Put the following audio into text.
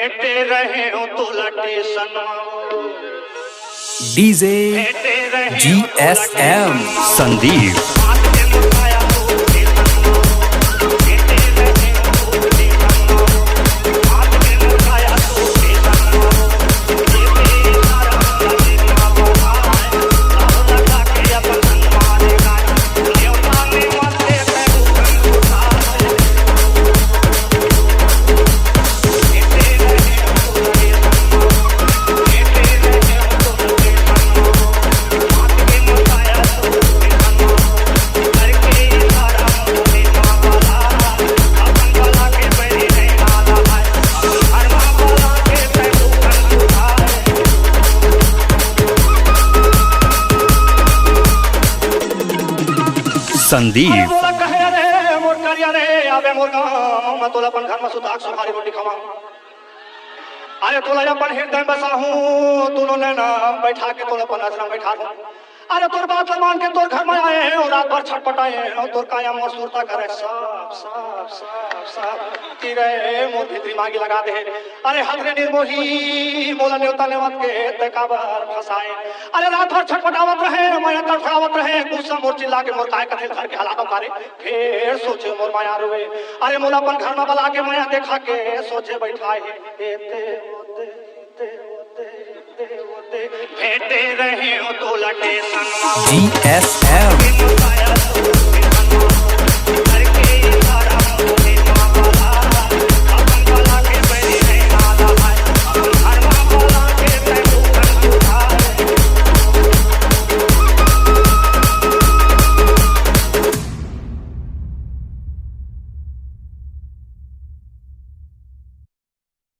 भेटे रहे हो तोला station DJ GSM Sandeep Sandeep मोर करिया रे आवे मोर गाँव मैं तोला अपन घर में सुताक सुखारी रोटी खावा अरे तोला अपन हृदय बसा हूँ दोनों ने नाम बैठा के तोला अपन आश्रम बैठा हूँ अरे तोर बात मान के तोर घर में आए हैं और रात भर छटपटाए हैं और तोर काया मसूरता करे साफ साफ साफ साफ तीरे मोर भीतरी मांगी लगा दे अरे हजरे निर्मोही मोला नेवता नेवत के तकाबर फसाए अरे रात भर छटपटावत रहे मैं तड़फड़ावत रहे गुस्सा मोर चिल्ला के मोर काय कथे घर के हालातों करे फिर सोचे मोर माया रुए अरे मोला अपन घर में बुला के माया देखा के सोचे बैठाए भेटे रहे हो तोला टेशन GSM